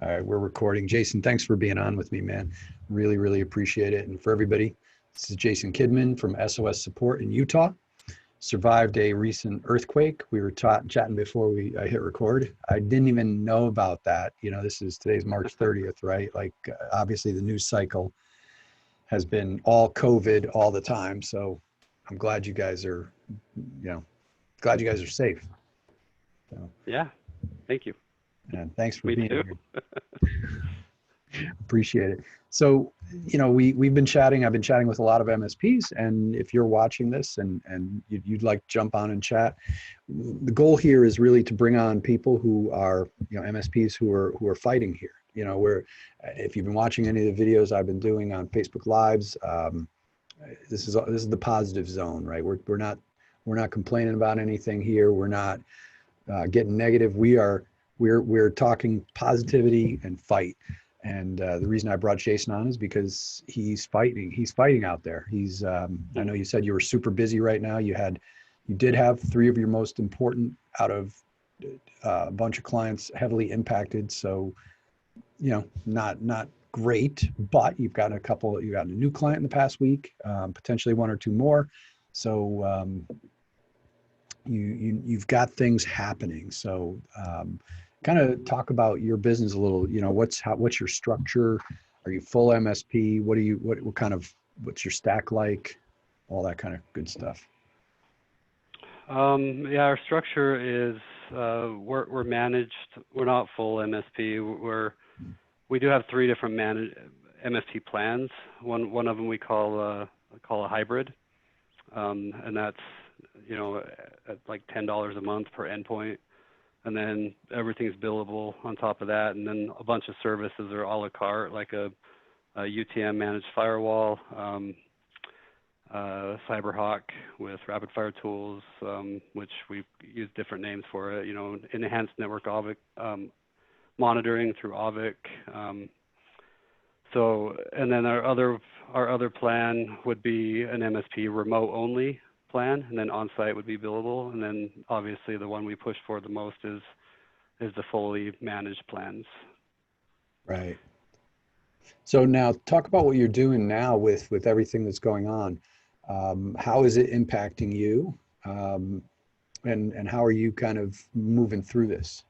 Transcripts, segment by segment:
All right, we're recording. Jason, thanks for being on with me, man. Really, really appreciate it. And for everybody, this is Jason Kidman from SOS Support in Utah. Survived a recent earthquake. We were chatting before I hit record. I didn't even know about that. Today's March 30th, right? Like, obviously, the news cycle has been all COVID all the time. So I'm glad you guys are, glad you guys are safe. So, Yeah, thank you. and thanks for Me being too. here. Appreciate it. So, we've been chatting. I've been chatting with a lot of MSPs, and if you're watching this and you'd like to jump on and chat, the goal here is really to bring on people who are, MSPs who are fighting here. Where if you've been watching any of the videos I've been doing on Facebook Lives, this is the positive zone, right? We're not complaining about anything here. We're not getting negative. We're talking positivity and fight. And the reason I brought Jason on is because he's fighting. He's fighting out there. I know you said you were super busy right now. You did have three of your most important out of a bunch of clients heavily impacted. So, not great, but you've got a couple. You got a new client in the past week, potentially one or two more. So you've got things happening. So kind of talk about your business a little. What's your structure? Are you full MSP? What's your stack like? All that kind of good stuff. Yeah, our structure is we're managed. We're not full MSP. We do have three different MSP plans. One of them we call a hybrid, and that's at like $10 a month per endpoint, and then everything's billable on top of that, and then a bunch of services are a la carte, like a UTM managed firewall, CyberHawk with rapid fire tools, which we use different names for it. Enhanced network monitoring through audIT. And then our other plan would be an MSP remote only plan, and then on-site would be billable, and then obviously the one we push for the most is the fully managed plans. Right. So now talk about what you're doing now with everything that's going on. How is it impacting you? And how are you kind of moving through this?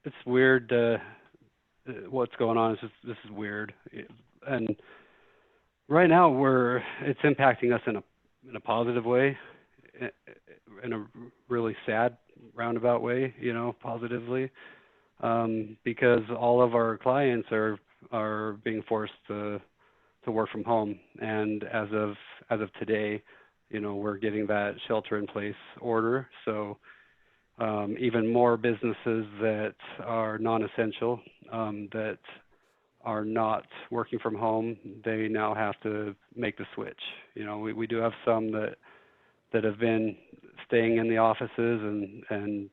It's weird. What's going on this is weird, and right now it's impacting us in a positive way, in a really sad roundabout way, positively, because all of our clients are being forced to work from home, and as of today, we're getting that shelter in place order. So even more businesses that are non-essential, that are not working from home, they now have to make the switch. We do have some that have been staying in the offices, and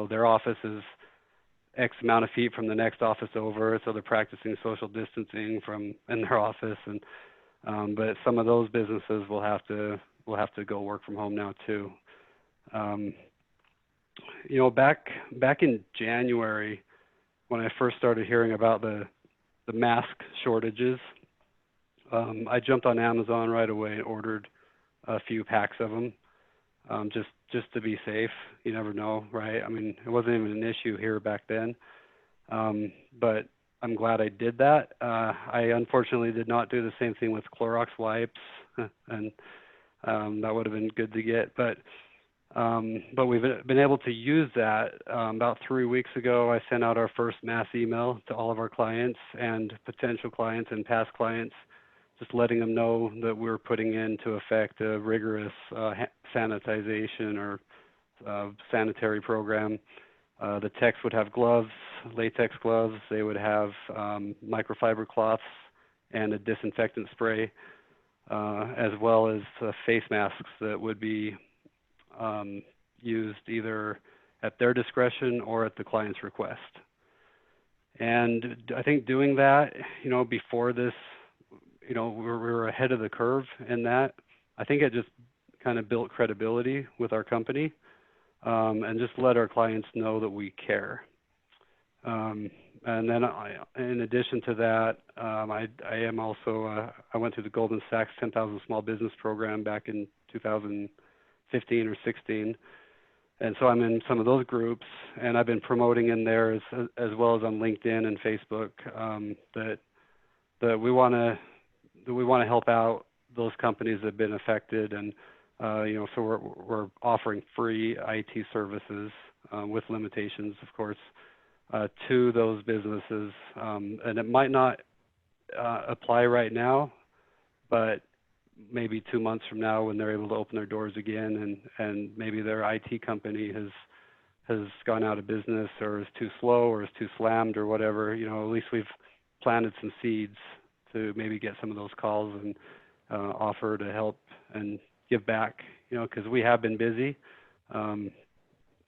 their office is X amount of feet from the next office over, so they're practicing social distancing in their office, and but some of those businesses will have to go work from home now too. Back in January, when I first started hearing about the mask shortages, I jumped on Amazon right away and ordered a few packs of them, just to be safe. You never know, right? I mean, it wasn't even an issue here back then, but I'm glad I did that. I unfortunately did not do the same thing with Clorox wipes, and that would have been good to get, but we've been able to use that. About 3 weeks ago, I sent out our first mass email to all of our clients and potential clients and past clients, just letting them know that we're putting into effect a rigorous sanitization or sanitary program. The techs would have gloves, latex gloves. They would have microfiber cloths and a disinfectant spray, as well as face masks that would be used either at their discretion or at the client's request. And I think doing that, before this, we were ahead of the curve in that. I think it just kind of built credibility with our company, and just let our clients know that we care. And then in addition to that, I am also, I went through the Goldman Sachs 10,000 Small Business Program back in 2015 or 16. And so I'm in some of those groups, and I've been promoting in there as well as on LinkedIn and Facebook, that we want to help out those companies that have been affected. And so we're offering free IT services with limitations, of course, to those businesses. And it might not apply right now, but maybe 2 months from now, when they're able to open their doors again, and maybe their IT company has gone out of business, or is too slow, or is too slammed, or whatever, at least we've planted some seeds to maybe get some of those calls and offer to help and give back, because we have been busy.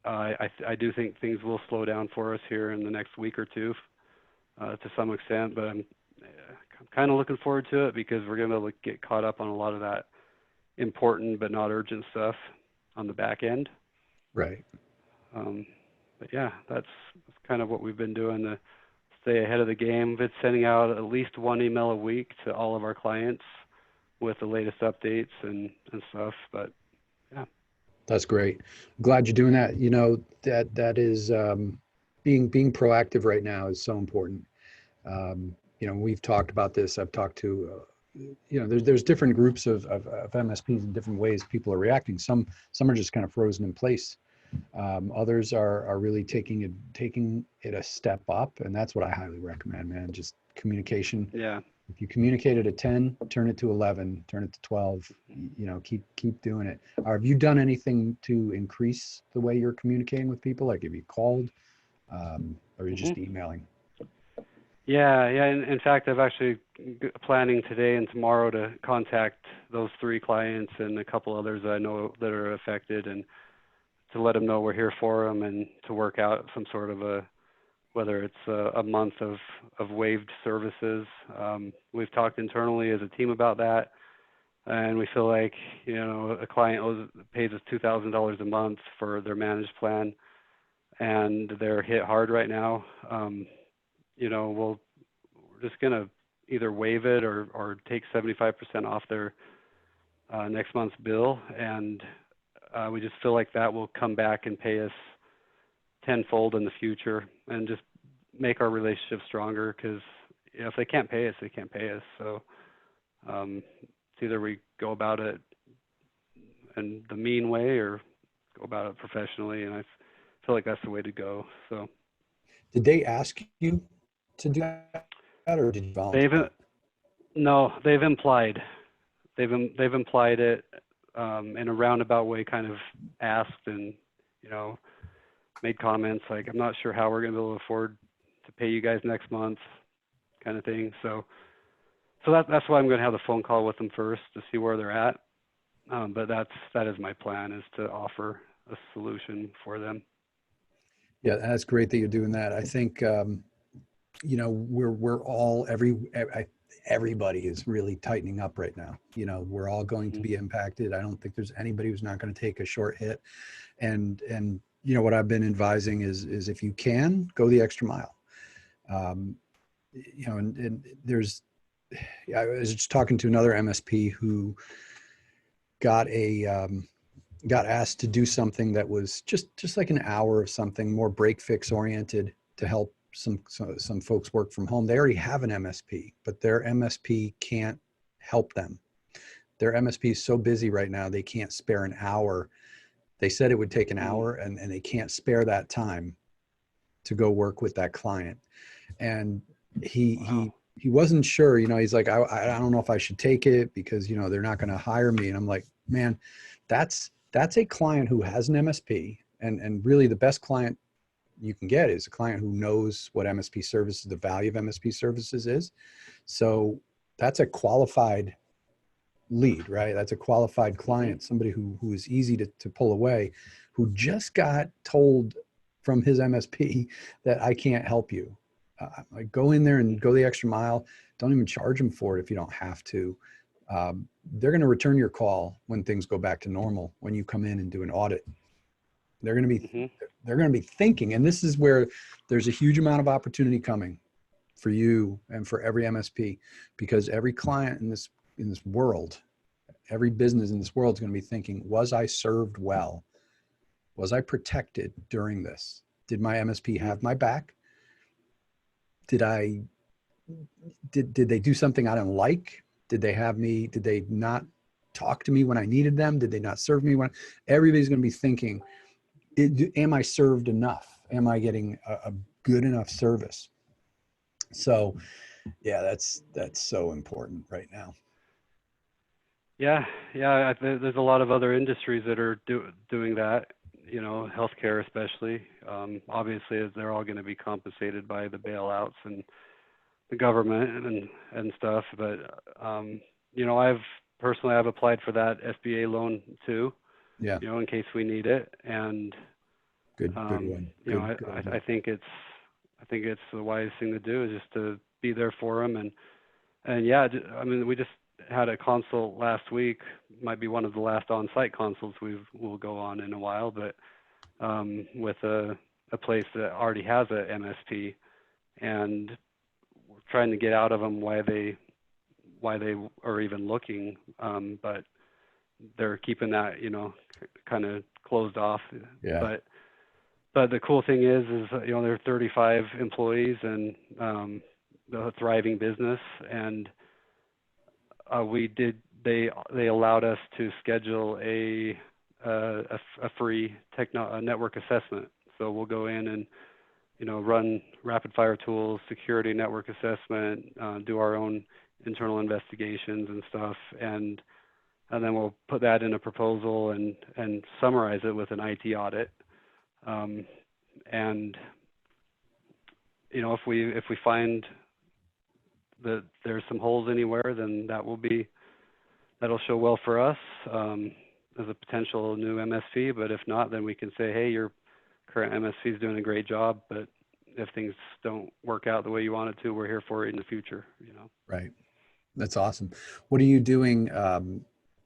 I do think things will slow down for us here in the next week or two, to some extent, but I'm kind of looking forward to it, because we're going to be able to get caught up on a lot of that important but not urgent stuff on the back end. Right. But yeah, that's kind of what we've been doing to stay ahead of the game. It's sending out at least one email a week to all of our clients with the latest updates and stuff. But yeah. That's great. I'm glad you're doing that. That is being proactive right now is so important. We've talked about this. I've talked to, there's different groups of MSPs in different ways people are reacting. Some are just kind of frozen in place. Others are really taking it a step up, and that's what I highly recommend, man. Just communication. Yeah. If you communicate at a 10, turn it to 11, turn it to 12. Keep doing it. Have you done anything to increase the way you're communicating with people? Like, have you called, or are you just emailing? Yeah. In fact, I've actually planning today and tomorrow to contact those 3 clients and a couple others that I know that are affected, and to let them know we're here for them, and to work out some sort of whether it's a month of waived services. We've talked internally as a team about that, and we feel like, a client pays us $2,000 a month for their managed plan, and they're hit hard right now. We're just going to either waive it or take 75% off their next month's bill, and we just feel like that will come back and pay us tenfold in the future, and just make our relationship stronger, because if they can't pay us, they can't pay us. So it's either we go about it in the mean way or go about it professionally, and I feel like that's the way to go. So did they ask you to do that, or did you volunteer? They've implied it in a roundabout way, kind of asked, and made comments like, I'm not sure how we're going to be able to afford to pay you guys next month, kind of thing. So that's why I'm going to have the phone call with them first to see where they're at. But that is my plan, is to offer a solution for them. Yeah, that's great that you're doing that. I think we're all everybody is really tightening up right now. We're all going to be impacted. I don't think there's anybody who's not going to take a short hit. And what I've been advising is if you can, go the extra mile. And I was just talking to another MSP who got asked to do something that was just like an hour of something more break fix oriented to help some folks work from home. They already have an MSP, but their MSP can't help them. Their MSP is so busy right now, they can't spare an hour. They said it would take an hour, and they can't spare that time to go work with that client. And he wasn't sure, he's like, I don't know if I should take it, because, they're not going to hire me. And I'm like, man, that's a client who has an MSP, and really the best client you can get is a client who knows what MSP services, the value of MSP services is. So that's a qualified lead, right? That's a qualified client, somebody who is easy to pull away, who just got told from his MSP that I can't help you. Like, go in there and go the extra mile. Don't even charge them for it if you don't have to. they're going to return your call when things go back to normal, when you come in and do an audit. They're going to be, they're going to be thinking, and this is where there's a huge amount of opportunity coming for you and for every MSP, because every client in this world, every business in this world is going to be thinking, was I served well? Was I protected during this? Did my MSP have my back? Did they do something I didn't like? Did they not talk to me when I needed them? Did they not serve me when? Everybody's going to be thinking, am I served enough? Am I getting a good enough service? So yeah, that's so important right now. Yeah, there's a lot of other industries that are doing that, you know, healthcare especially. Obviously, they're all going to be compensated by the bailouts and the government and stuff. But you know, I've applied for that SBA loan too. Yeah. You know, in case we need it. And good one. You know, I think it's the wisest thing to do is just to be there for them. And yeah, I mean, we just had a consult last week. Might be one of the last on-site consults we'll go on in a while, but with a place that already has a MSP, and we're trying to get out of them why they are even looking, but they're keeping that, you know, kind of closed off. Yeah. But the cool thing is you know, there are 35 employees and a thriving business, and they allowed us to schedule a free network assessment. So we'll go in and, you know, run rapid fire tools, security network assessment, do our own internal investigations and stuff, and then we'll put that in a proposal and summarize it with an IT audit. And you know, if we find that there's some holes anywhere, then that'll show well for us as a potential new MSP. But if not, then we can say, hey, your current MSP is doing a great job, but if things don't work out the way you want it to, we're here for it in the future. You know. Right. That's awesome. What are you doing?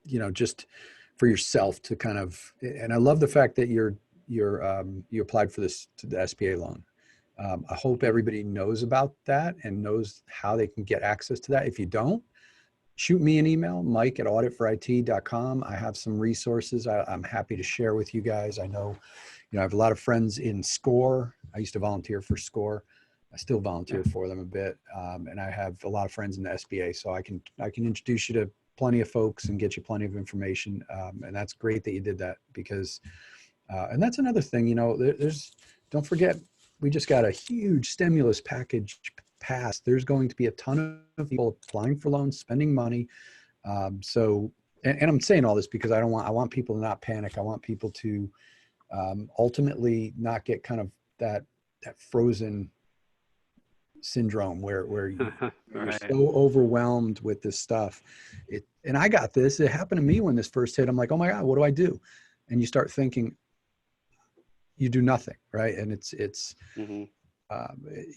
You know, just for yourself to kind of, and I love the fact that you applied for this to the SBA loan. I hope everybody knows about that and knows how they can get access to that. If you don't, shoot me an email, mike@auditforit.com. I have some resources I'm happy to share with you guys. I know, you know, I have a lot of friends in SCORE. I used to volunteer for SCORE. I still volunteer for them a bit. And I have a lot of friends in the SBA, so I can introduce you to plenty of folks and get you plenty of information. And that's great that you did that, because, and that's another thing, you know, don't forget, we just got a huge stimulus package passed. There's going to be a ton of people applying for loans, spending money. So, and I'm saying all this because I want people to not panic. I want people to ultimately not get kind of that frozen syndrome where you're so overwhelmed with this stuff. And I got this. It happened to me when this first hit. I'm like, oh my God, what do I do? And you start thinking, you do nothing, right? And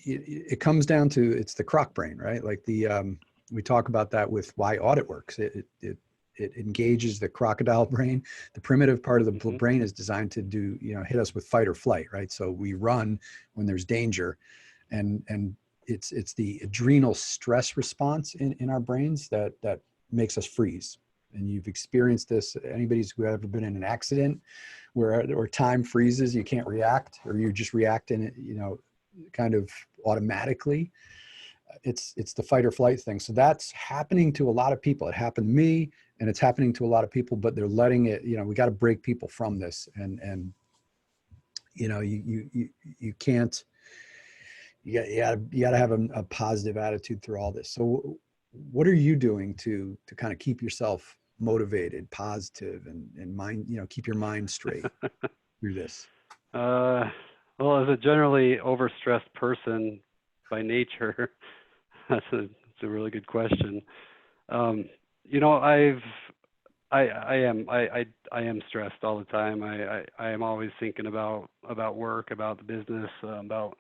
it comes down to, it's the croc brain, right? Like we talk about that with why audit works. It engages the crocodile brain. The primitive part of the brain is designed to do, you know, hit us with fight or flight, right? So we run when there's danger, and it's the adrenal stress response in our brains that makes us freeze. And you've experienced this, anybody's who ever been in an accident where time freezes, you can't react, or you just react in it, you know, kind of automatically. It's the fight or flight thing. So that's happening to a lot of people. It happened to me, and it's happening to a lot of people, but they're letting it, you know, we got to break people from this. And, you know, you can't, you gotta have a positive attitude through all this. So what are you doing to kind of keep yourself motivated, positive, and mind, you know, keep your mind straight through this? Well, as a generally overstressed person by nature, that's a really good question. You know, I am stressed all the time. I am always thinking about work, about the business, about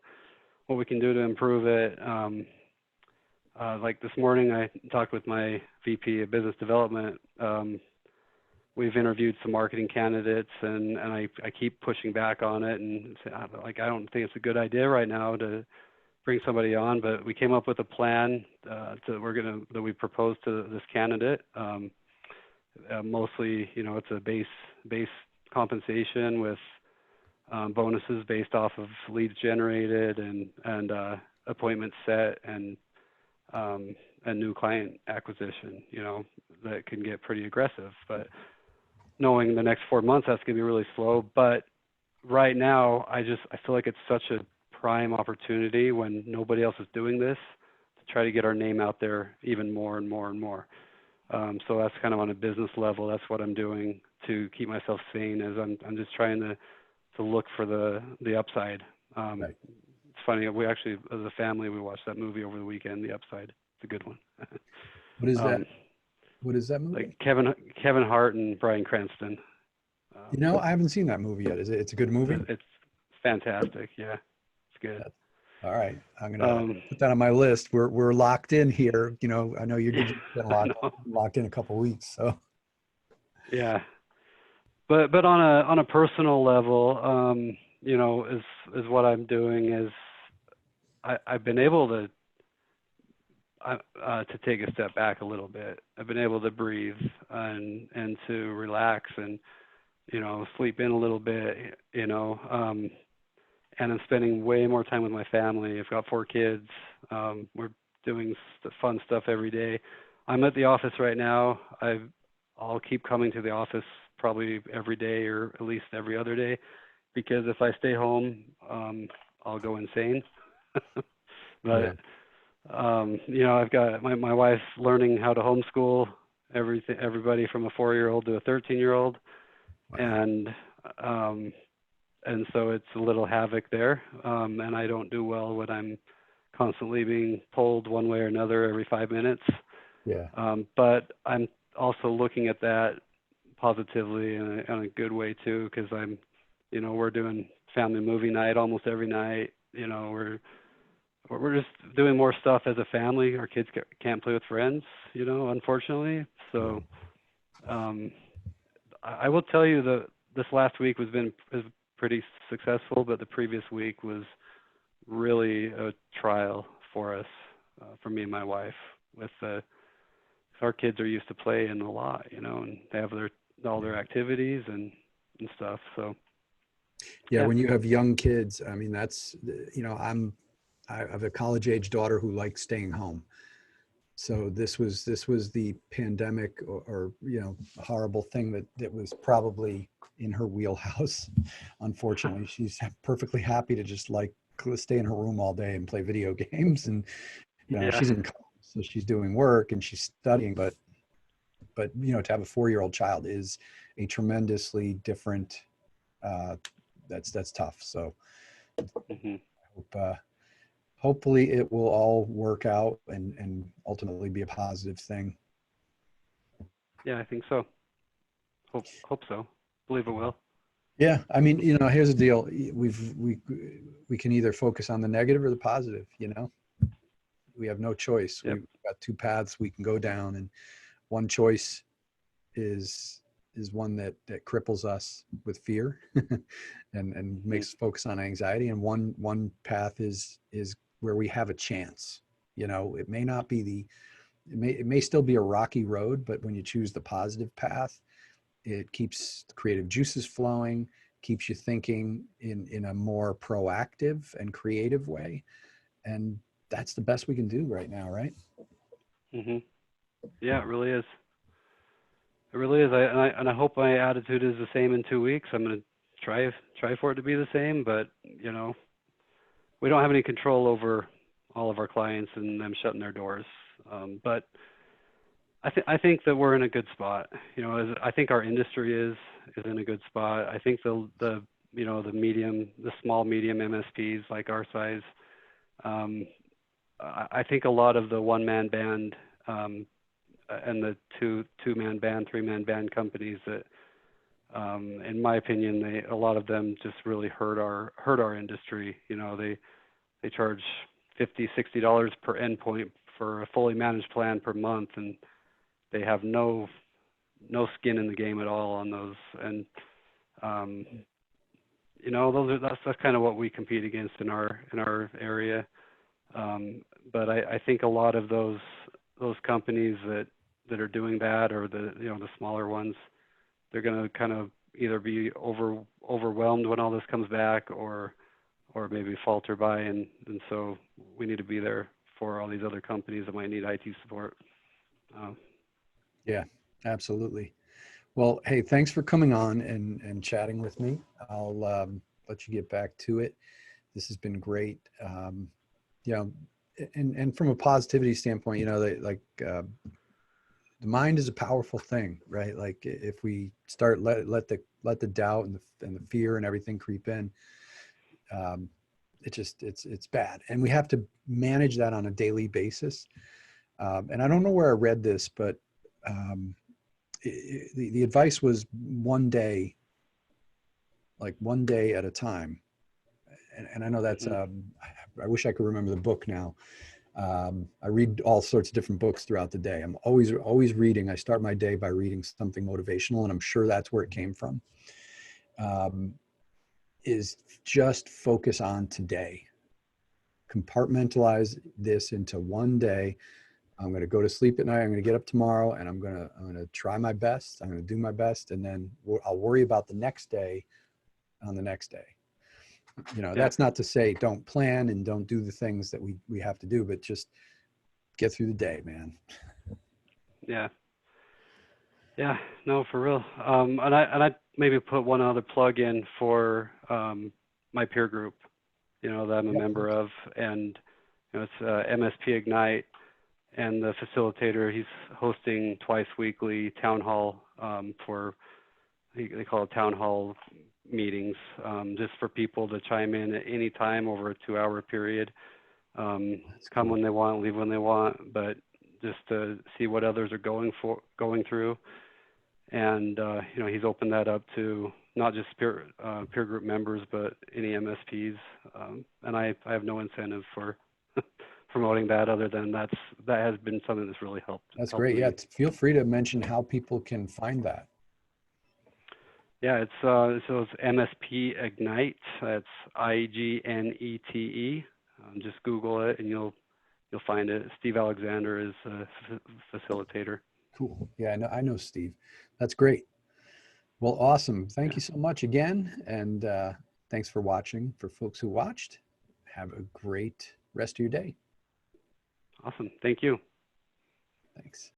what we can do to improve it. Like this morning, I talked with my VP of Business Development. We've interviewed some marketing candidates, and I keep pushing back on it and say, like, I don't think it's a good idea right now to bring somebody on, but we came up with a plan that we proposed to this candidate. Mostly, it's a base compensation with bonuses based off of leads generated and appointments set and new client acquisition. That can get pretty aggressive, but knowing the next 4 months that's going to be really slow. But right now, I feel like it's such a prime opportunity when nobody else is doing this to try to get our name out there even more and more and more. So that's kind of on a business level. That's what I'm doing to keep myself sane. Is I'm just trying to look for the upside. Right. It's funny. We actually, as a family, we watched that movie over the weekend. The Upside. It's a good one. What is that? What is that movie? Like Kevin Hart and Bryan Cranston. I haven't seen that movie yet. It's a good movie? It's fantastic. Yeah, it's good. All right, I'm gonna put that on my list. We're locked in here. I know you're been locked in a couple weeks. So yeah, but on a personal level, is what I'm doing is I've been able to take a step back a little bit. I've been able to breathe and to relax and sleep in a little bit. And I'm spending way more time with my family. I've got 4 kids. We're doing fun stuff every day. I'm at the office right now. I'll keep coming to the office probably every day or at least every other day, because if I stay home, I'll go insane. But I've got my wife learning how to homeschool everybody from a 4-year-old to a 13-year-old, and so it's a little havoc there. And I don't do well when I'm constantly being pulled one way or another every 5 minutes. Yeah. But I'm also looking at that positively in a good way too, because we're doing family movie night almost every night. We're just doing more stuff as a family. Our kids can't play with friends, unfortunately. So I will tell you that this last week is pretty successful, but the previous week was really a trial for us, for me and my wife. With our kids are used to playing a lot, and they have all their activities and stuff. So yeah, when you have young kids, I mean, that's I have a college age daughter who likes staying home. So this was the pandemic or horrible thing that was probably in her wheelhouse. Unfortunately, she's perfectly happy to just stay in her room all day and play video games. And she's in college, so she's doing work and she's studying. But to have a 4-year-old child is a tremendously different. That's tough. So I hope. Hopefully it will all work out and ultimately be a positive thing. Yeah, I think so. Hope so. Believe it will. Yeah, I mean, here's the deal. We can either focus on the negative or the positive. We have no choice. Yep. We've got 2 paths we can go down, and one choice is one that cripples us with fear and makes us focus on anxiety, and one path is where we have a chance. It may not be it may still be a rocky road, but when you choose the positive path, it keeps the creative juices flowing, keeps you thinking in a more proactive and creative way. And that's the best we can do right now, right? Yeah, it really is. It really is. I hope my attitude is the same in 2 weeks. I'm going to try for it to be the same, but we don't have any control over all of our clients and them shutting their doors. But I think that we're in a good spot. I think our industry is in a good spot. I think the small medium MSPs like our size. I think a lot of the one-man band and the two-man band, three-man band companies that, in my opinion, a lot of them just really hurt our industry. They charge $50, $60 per endpoint for a fully managed plan per month, and they have no skin in the game at all on those. And you know, that's kind of what we compete against in our area. But I think a lot of those companies that are doing that, or the smaller ones, they're going to kind of either be overwhelmed when all this comes back, or maybe falter by, and so we need to be there for all these other companies that might need IT support. Yeah, absolutely. Well, hey, thanks for coming on and chatting with me. I'll let you get back to it. This has been great. You know, and from a positivity standpoint, you know, the mind is a powerful thing, right? Like if we start let the doubt and the fear and everything creep in, it's bad, and we have to manage that on a daily basis. And I don't know where I read this, but the advice was one day at a time. And I know that's, I wish I could remember the book now. I read all sorts of different books throughout the day. I'm always reading. I start my day by reading something motivational, and I'm sure that's where it came from. Is just focus on today. Compartmentalize this into one day. I'm going to go to sleep at night. I'm going to get up tomorrow, and I'm going to try my best. I'm going to do my best, and then I'll worry about the next day on the next day. You know, that's not to say don't plan and don't do the things that we have to do, but just get through the day, man. Yeah. No, for real. And I maybe put one other plug in for my peer group, you know, that I'm a member of, and you know, it's MSP Ignite, and the facilitator, he's hosting twice weekly town hall they call it town hall meetings, just for people to chime in at any time over a 2-hour period. Come when they want, leave when they want, but just to see what others are going through. And you know, he's opened that up to not just peer group members, but any MSPs. And I have no incentive for promoting that, other than that has been something that's really helped. That's great. Yeah, feel free to mention how people can find that. Yeah, so it's MSP Ignite. That's IGNETE. Just Google it, and you'll find it. Steve Alexander is a facilitator. Cool. Yeah, I know Steve. That's great. Well, awesome. Thank you so much again, and thanks for watching. For folks who watched, have a great rest of your day. Awesome. Thank you. Thanks.